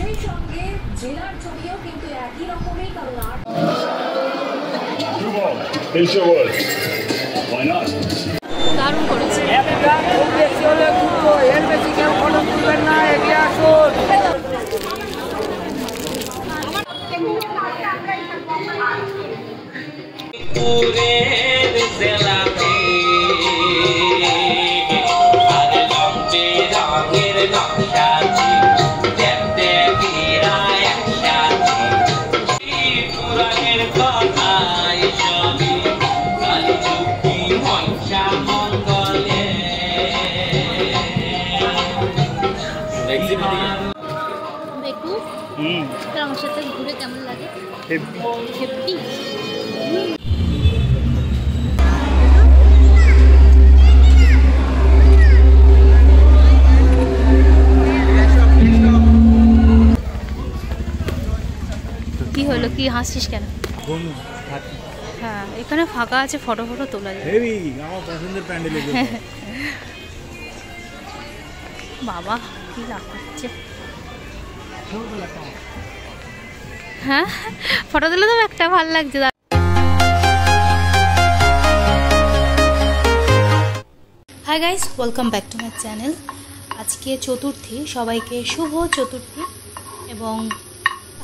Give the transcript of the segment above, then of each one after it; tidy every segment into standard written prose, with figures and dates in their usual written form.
সেই সঙ্গে জেলার ছবিও কিন্তু একই রকমই, কারণ দারুণ করেছে। আমার সাথে ঘুরে কেমন লাগে? হেপি। কি হলো, কি হাসছিস কেন? হ্যাঁ, এখানে ফাঁকা আছে, ফটো ফটো তোলা যায়। আমার পছন্দের প্যান্ডেল। বাবা কি লাগছে। হ্যাঁ, ফটো তুলে তো একটা ভালো লাগছে। Hi guys, welcome back to my channel. আজকে চতুর্থী, সবাইকে শুভ চতুর্থী। এবং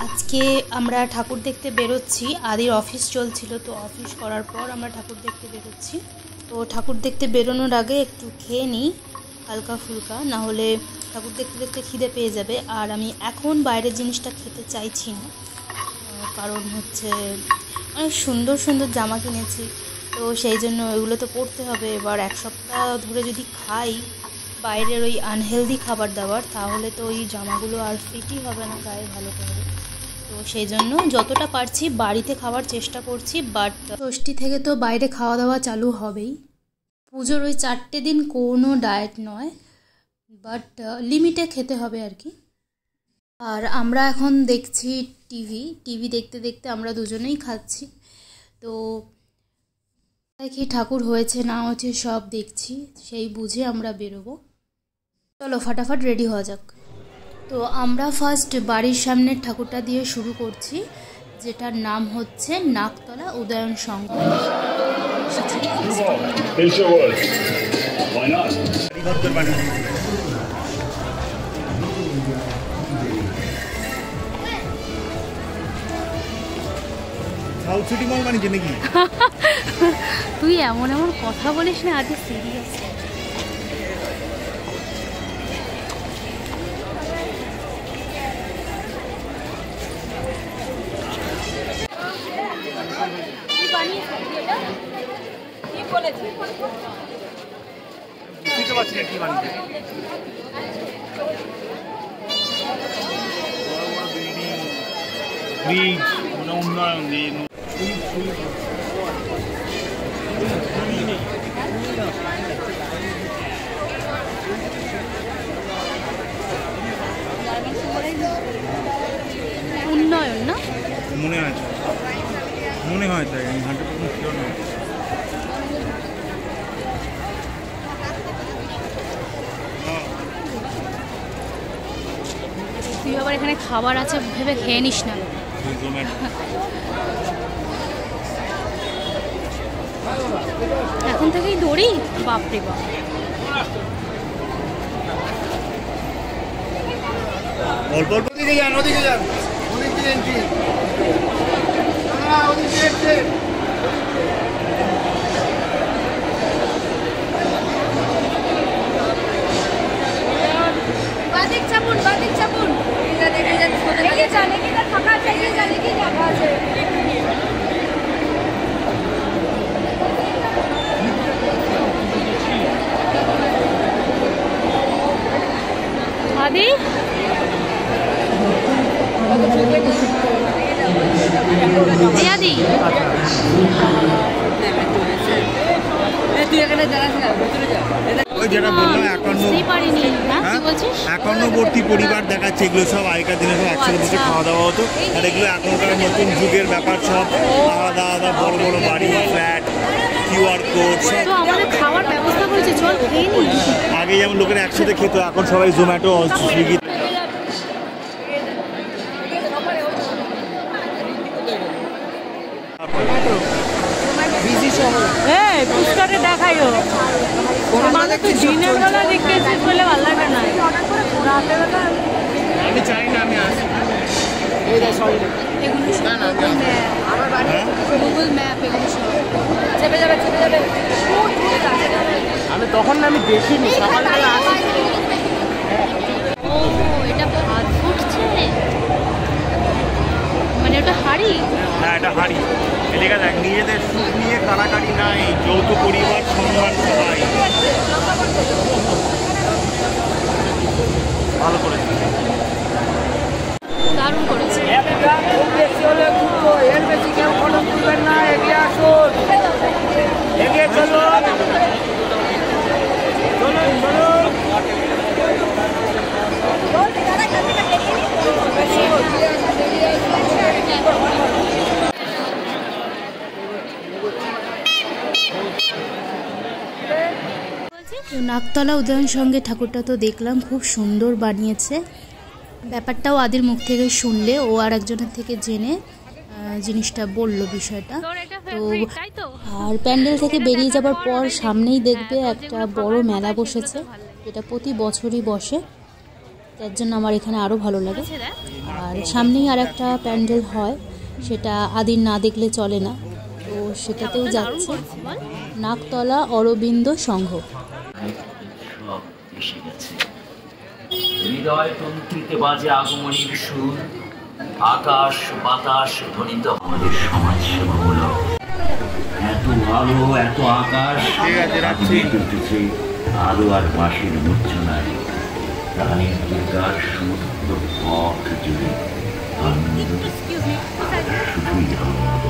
আজকে আমরা ঠাকুর দেখতে বেরোচ্ছি। আদির অফিস চলছিল, তো অফিস করার পর আমরা ঠাকুর দেখতে বেরোচ্ছি। তো ঠাকুর দেখতে বেরোনোর আগে একটু খেয়ে নিই হালকা ফুলকা, না হলে ঠাকুর দেখতে দেখতে খিদে পেয়ে যাবে। আর আমি এখন বাইরের জিনিসটা খেতে চাইছি না, কারণ হচ্ছে অনেক সুন্দর সুন্দর জামা কিনেছি, তো সেই জন্য ওইগুলো তো পরতে হবে। এবার এক সপ্তাহ ধরে যদি খাই বাইরের ওই আনহেলদি খাবার দাবার, তাহলে তো ওই জামাগুলো আর ফিটই হবে না গায়ে ভালো করে। তো সেই জন্য যতটা পারছি বাড়িতে খাওয়ার চেষ্টা করছি। বাট ষষ্ঠী থেকে তো বাইরে খাওয়া দাওয়া চালু হবেই। পুজোর ওই 4টে দিন কোনো ডায়েট নয়, বাট লিমিটে খেতে হবে আর কি। আর আমরা এখন দেখছি টিভি দেখতে দেখতে আমরা দুজনেই খাচ্ছি। তো কি ঠাকুর হয়েছে না হয়েছে সব দেখছি, সেই বুঝে আমরা বেরোবো। চলো ফাটাফাট রেডি হওয়া যাক। তো আমরা ফার্স্ট বাড়ির সামনের ঠাকুরটা দিয়ে শুরু করছি, যেটার নাম হচ্ছে নাকতলা উদয়ন সংঘ। তুই এমন এমন কথা বলিস না, আজকে সিরিয়াস। উন্নয়ন না মনে হয় তাই, আমি 100% শিওর না। তুই আবার এখানে খাবার আছে ভেবে খেয়ে নিস না। এখন থেকেই দৌড়ি, বাপরে বাপ। অল্প অল্প দিকে যান, ওদিকে যান, ওদিক দিয়ে এন্ট্রি। বাদিক চাপুন এগিয়ে যান, ফাঁকা আছে, এগিয়ে যান, ফাঁকা আছে। আদি আদি তুই এখানে যাস না, ভেতরে যা। ওই যেটা বললাম 51বর্তী পরিবার দেখাচ্ছে, এগুলো সব আগেকার দিনে সব একসাথে বসে খাওয়া দাওয়া হতো। আর এগুলো এখনকার নতুন যুগের ব্যাপার, সব আলাদা আলাদা বড় বড় বাড়ি, ফ্ল্যাট, QR কোড সব। খাওয়ার ব্যবস্থা করেছে, চল খেয়ে নি। আগে যেমন লোকেরা একসাথে খেত, এখন সবাই জোম্যাটো, সুইগি। পুষ্করে দেখাইও মানে তুই দিনের বেলা দেখতে এসেছিস বলে ভালো লাগে না, রাতের বেলা আমি চাই না আমি আসি। গুগল ম্যাপ এগুলো সব চেপে যাবে আমি তখন আমি দেখিনি, সকালবেলা আসি। ও এটা ভাত ফুটছে, মানে ওটা হাঁড়ি। হ্যাঁ এটা হাঁড়ি। এদিকে দেখ, নিজেদের সুখ নিয়ে কাড়াকাড়ি নাই, যৌথ পরিবার সম্মান সবাই। ভালো করেছে, দারুণ করেছে। এর বেশি কেউ ফটো তুলবেন না, এগিয়ে আসুন, এগিয়ে চলুন, চলুন চলুন। নাকতলা উদয়ন সঙ্গে ঠাকুরটা তো দেখলাম, খুব সুন্দর বানিয়েছে। ব্যাপারটাও আদির মুখ থেকে শুনলে, ও আর একজনের থেকে জেনে জিনিসটা বলল বিষয়টা। তো আর প্যান্ডেল থেকে বেরিয়ে যাবার পর সামনেই দেখবে একটা বড় মেলা বসেছে, এটা প্রতি বছরই বসে, তার জন্য আমার এখানে আরও ভালো লাগে। আর সামনেই আর একটা প্যান্ডেল হয়, সেটা আদির না দেখলে চলে না, তো সেটাতেও যাচ্ছে। নাকতলা অরবিন্দ সংঘ। হৃদয় তন্ত্রীতে বাজে আগমনীর সুর, আকাশ বাতাস ধ্বনিত আমাদের সমাজ সেবামূলক। এত আলো এত আকাশ উঠেছে আলো আর বাঁশির মূর্ছনায়, প্রাণের দুর্গার সমুদ্র পথ জুড়ে আনন্দ, শুধুই আনন্দ।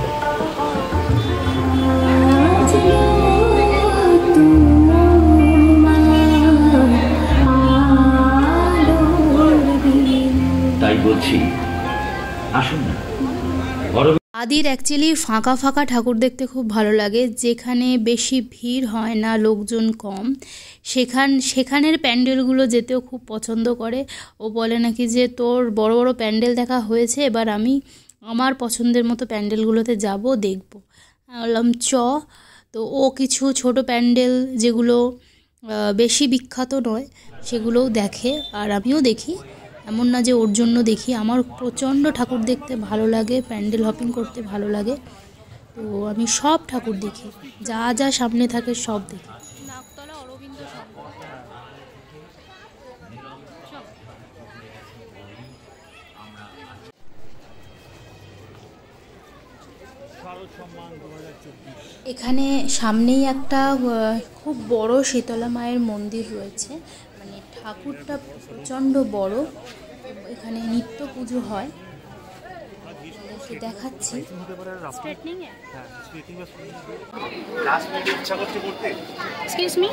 তাই বলছি, আসুন না। আদির অ্যাকচুয়ালি ফাঁকা ফাঁকা ঠাকুর দেখতে খুব ভালো লাগে, যেখানে বেশি ভিড় হয় না, লোকজন কম, সেখানের প্যান্ডেলগুলো যেতেও খুব পছন্দ করে। ও বলে নাকি যে তোর বড় বড় প্যান্ডেল দেখা হয়েছে, এবার আমি আমার পছন্দের মতো প্যান্ডেলগুলোতে যাব, দেখব। বললাম চ। তো ও কিছু ছোট প্যান্ডেল যেগুলো বেশি বিখ্যাত নয় সেগুলোও দেখে, আর আমিও দেখি। এমন না যে ওর জন্য দেখি, আমার প্রচণ্ড ঠাকুর দেখতে ভালো লাগে, প্যান্ডেল হপিং করতে ভালো লাগে, তো আমি সব ঠাকুর দেখি, যা যা সামনে থাকে সব দেখি। নাকতলা অরবিন্দ সংঘ। এখানে সামনেই একটা খুব বড় শীতলা মায়ের মন্দির রয়েছে, মানে ঠাকুরটা প্রচণ্ড বড়। এখানে নিত্য পুজো হয়, দেখাচ্ছি। এক্সকিউজ মি,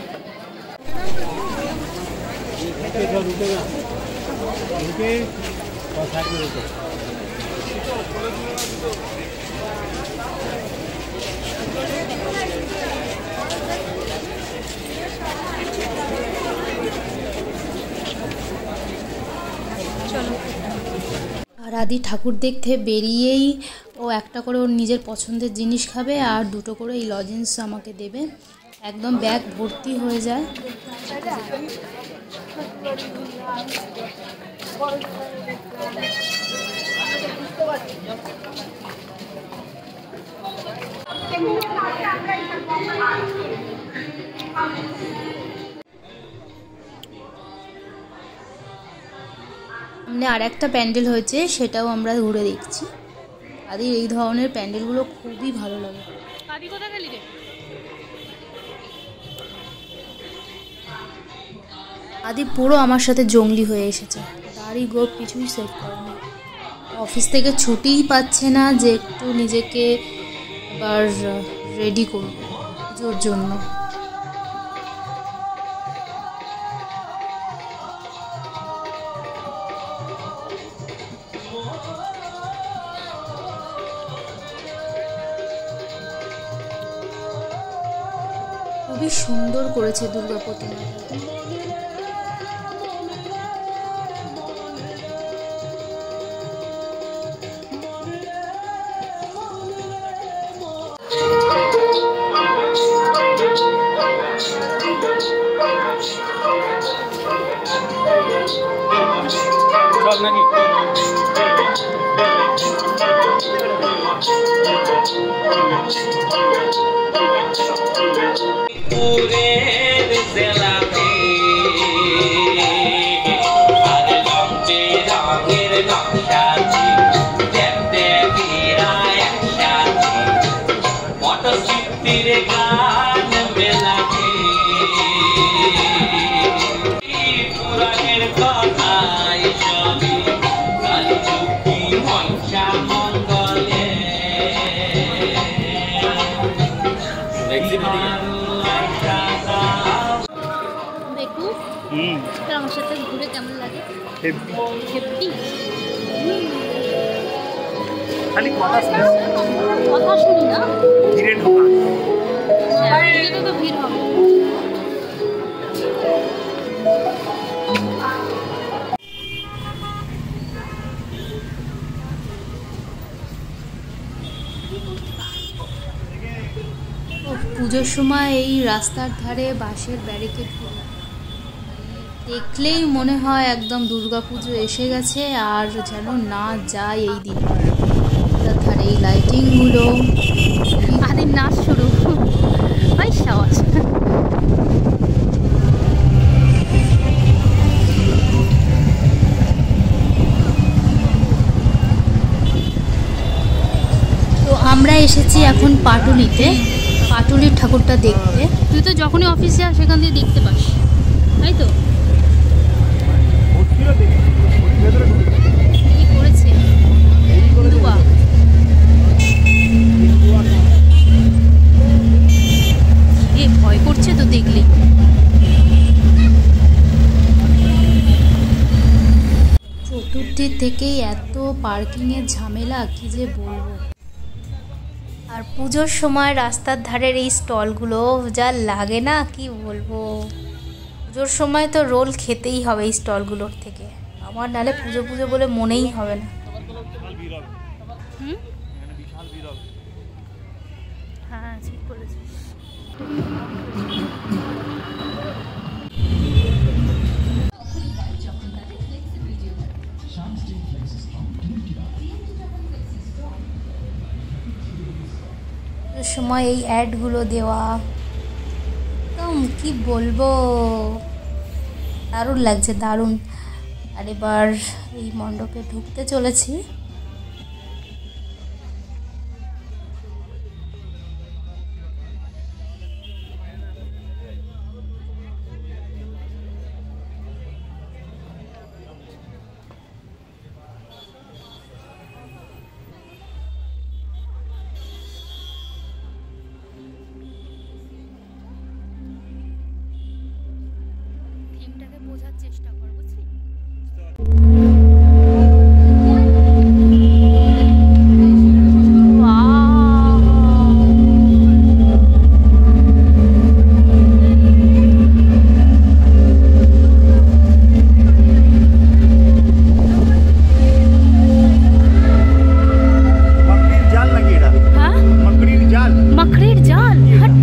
আর আদি ঠাকুর দেখতে বেরিয়েই ও একটা করে ওর নিজের পছন্দের জিনিস খাবে, আর দুটো করে এই লজেন্স আমাকে দেবে, একদম ব্যাগ ভর্তি হয়ে যায়। সামনে আর একটা প্যান্ডেল হয়েছে, সেটাও আমরা ঘুরে দেখছি। আদির এই ধরনের প্যান্ডেলগুলো খুবই ভালো লাগে। আদি কোথায় গেলি রে? আদি পুরো আমার সাথে জঙ্গলি হয়ে এসেছে, দাড়ি গোপ কিছুই সেট করেনি। অফিস থেকে ছুটিই পাচ্ছে না যে একটু নিজেকে এবার রেডি করব পুজোর জন্য। খুবই সুন্দর করেছে দুর্গা প্রতিমাটা। সব নাকি আমার সাথে ঘুরে কেমন লাগে? খালি কথা শুনি না, ভিড়ে ঢোকা তো ভিড় হবে। পুজোর সময় এই রাস্তার ধারে বাঁশের ব্যারিকেড দেখলেই মনে হয় একদম দুর্গাপুজো এসে গেছে, আর যেন না যায় এই দিন। ধারে এই লাইটিংগুলো, আদিন নাচ শুরু হয় সাওয়াজ। তো আমরা এসেছি এখন পাটুলিতে, পাটুলির ঠাকুরটা দেখতে। তুই তো যখনই অফিসে যাস সেখান দিয়ে দেখতে পাস, তাই তো? কি করেছে ভয় করছে তো দেখলে। চতুর্থী থেকেই এত পার্কিংয়ের ঝামেলা, কি যে বলবো। আর পুজোর সময় রাস্তার ধারের এই স্টলগুলো যা লাগে না, কি বলবো। পুজোর সময় তো রোল খেতেই হবে এই স্টলগুলোর থেকে, আমার নালে পুজো পুজো বলে মনেই হবে না। হ্যাঁ ঠিক বলেছিস। সময় এই অ্যাডগুলো দেওয়া একদম কি বলবো, দারুণ লাগছে, দারুণ। আর এবার এই মণ্ডপে ঢুকতে চলেছি। বোঝার চেষ্টা কর, বুঝলি? मकड़ीर जाल हट।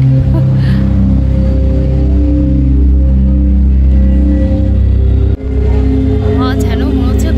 যেন মনে হচ্ছে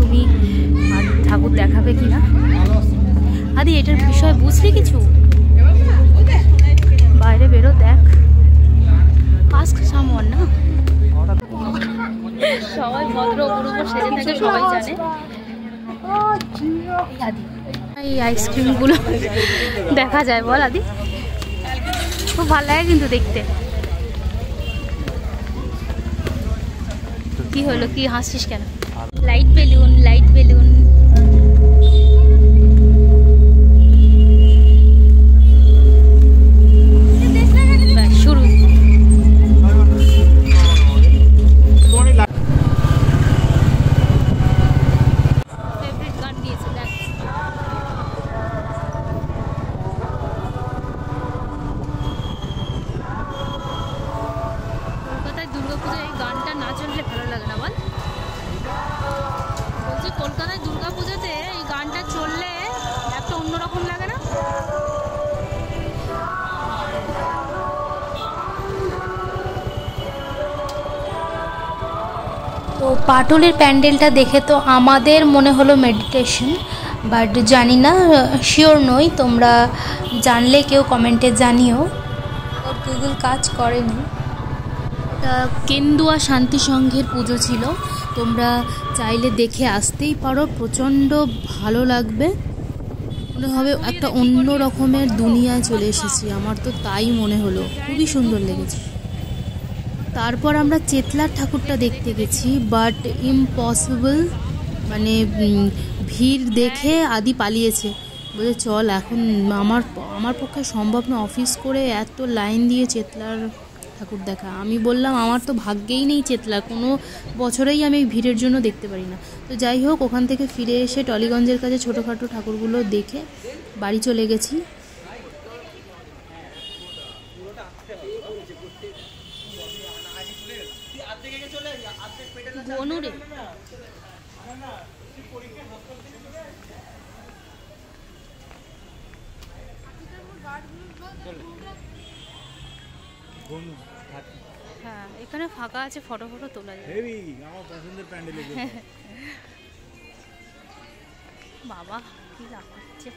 তুমি ঠাকুর দেখাবে কিনা। আদি এটার বিষয় বুঝলি কিছু? বাইরে বেরো, দেখ, আস্ক সামওয়ান না। সবাই ভদ্র অপূর্ব সেজে থাকে, সবাই জানে। এই আইসক্রিমগুলো দেখা যায়, বল আদি? খুব ভালো লাগে কিন্তু দেখতে। কি হলো, কি হাসছিস কেন? Light balloon, light balloon. শুরু। ফেভারিট গান দিয়েছে, দেখ। কলকাতায় দুর্গাপুজোয় এই গানটা না চললে ভালো লাগে না, বল? বলছি কলকাতায় দুর্গাপুজোতে এই গানটা চললে একটা অন্যরকম লাগে না? তো পাটুলির প্যান্ডেলটা দেখে তো আমাদের মনে হলো মেডিটেশন, বাট জানি না, শিওর নই। তোমরা জানলে কেউ কমেন্টে জানিও। ওর গুগল কাজ করেনি। কেন্দুয়া শান্তি সংঘের পুজো ছিল, তোমরা চাইলে দেখে আসতেই পারো। প্রচণ্ড ভালো লাগবে, মনে হবে একটা অন্য রকমের দুনিয়ায় চলে এসেছি। আমার তো তাই মনে হলো, খুবই সুন্দর লেগেছে। তারপর আমরা চেতলার ঠাকুরটা দেখতে গেছি, বাট ইম্পসিবল, মানে ভিড় দেখে আদি পালিয়েছে, বলে চল এখন আমার পক্ষে সম্ভব না অফিস করে এত লাইন দিয়ে চেতলার ঠাকুর দেখা। আমি বললাম আমার তো ভাগ্যেই নেই চেতলা, কোনো বছরেই আমি ভিড়ের জন্য দেখতে পারি না। তো যাই হোক, ওখান থেকে ফিরে এসে টলিগঞ্জের কাছে ছোটোখাটো ঠাকুরগুলো দেখে বাড়ি চলে গেছি। বনুরে হ্যাঁ, এখানে ফাঁকা আছে, ফটো তোলা যায়। আমার পছন্দের প্যান্ডেল। বাবা কি লাফাচ্ছে।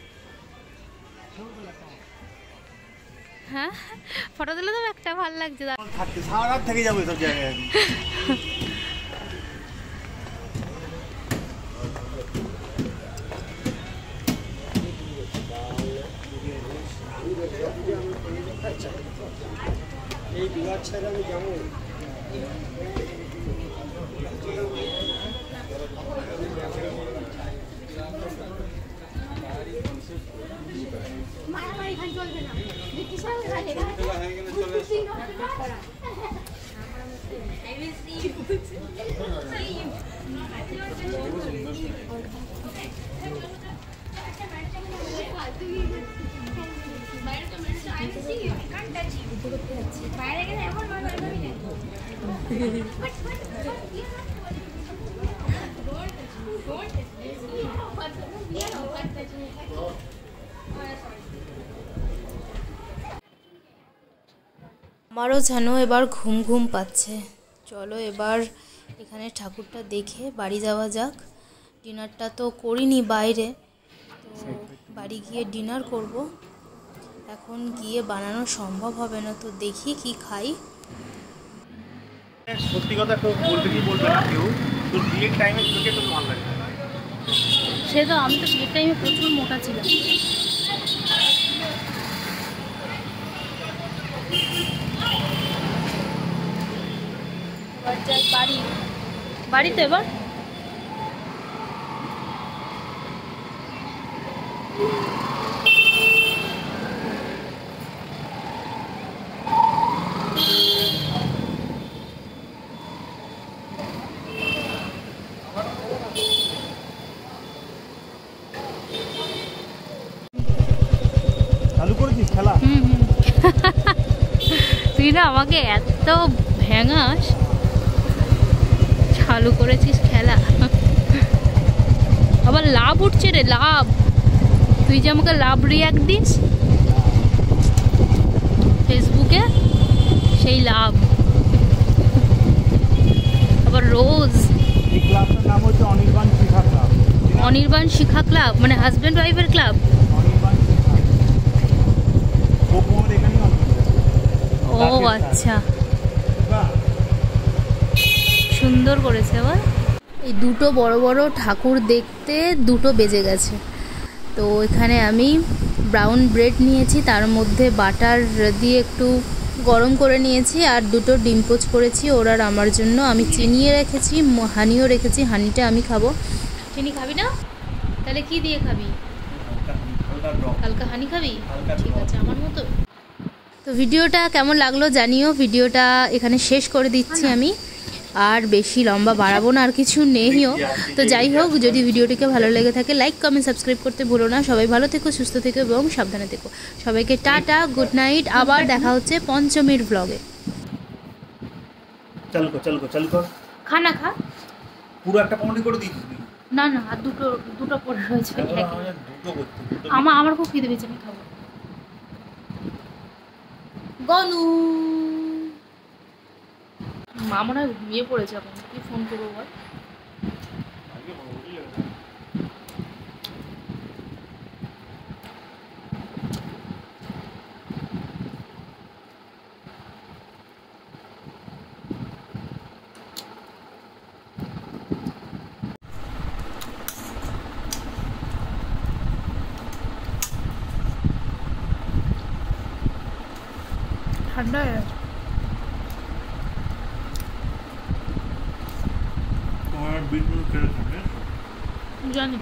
হ্যাঁ, ফটো তুলে তো একটা ভালো লাগছে। সারা রাত থেকে যাবো সব জায়গায়। এই দুয়ার ছেড়ে আমি যাবো। আমারও যেন এবার ঘুম ঘুম পাচ্ছে। চলো এবার এখানে ঠাকুরটা দেখে বাড়ি যাওয়া যাক। ডিনারটা তো করিনি বাইরে, তো বাড়ি গিয়ে ডিনার করব। এখন গিয়ে বানানো সম্ভব হবে না, তো দেখি কি খাই। সত্যি কথা কেউ বলবে কি বলবে না, কেউ তো বিয়ের টাইমে তোকে তো ভালো লাগে। সে তো আমি তো বিয়ের টাইমে প্রচুর মোটা ছিলাম। এবার যাই বাড়িতে। এবার চালু করেছিস খেলা? তুই না আমাকে এত ভেঙাস। চালু করেছিস খেলা, আবার লাভ উঠছে রে, লাভ। তুই যে আমাকে লাভ রিয়াক্ট দিস ফেসবুকে, সেই লাভ। আবার রোজ এই ক্লাবটার নাম হচ্ছে অনির্বাণ শিক্ষা ক্লাব। অনির্বাণ শিক্ষা ক্লাব মানে হাজব্যান্ড ওয়াইফের ক্লাব। অনির্বাণ শিক্ষা গোপন এখানে ও আচ্ছা, সুন্দর করেছে আবার। এই দুটো বড় বড় ঠাকুর দেখতে 2টো বেজে গেছে। তো এখানে আমি ব্রাউন ব্রেড নিয়েছি, তার মধ্যে বাটার দিয়ে একটু গরম করে নিয়েছি, আর 2টো ডিম পোচ করেছি ওর আর আমার জন্য। আমি চিনিয়ে রেখেছি, হানিও রেখেছি। হানিটা আমি খাবো। চিনি খাবি না? তাহলে কি দিয়ে খাবি? হালকা হানি খাবি? ঠিক আছে, আমার মতো। তো ভিডিওটা কেমন লাগলো জানিও। ভিডিওটা এখানে শেষ করে দিচ্ছি আমি, আর বেশি লম্বা বাড়াবো না, আর কিছু নেইও। তো যাই হোক, যদি ভিডিওটিকে ভালো লেগে থাকে লাইক কমেন্ট সাবস্ক্রাইব করতে ভুলো না। সবাই ভালো থেকো, সুস্থ থেকো এবং সাবধানে থেকো। সবাইকে টাটা, গুড নাইট। আবার দেখা হচ্ছে পঞ্চমীর ব্লগে। চল কর খানা খা। পুরো একটা পমনি করে দিয়েছিস? না না, আর দুটো পরে রয়েছে। আমার খুব খিদে পেয়েছে, আমি খাবো। গনু মা মনে হয় ঘুমিয়ে পড়েছে। এখন কি ফোন করবো বল? ঠান্ডা হয়ে গেছে। তোমার বিট খেলে থাকে জানি।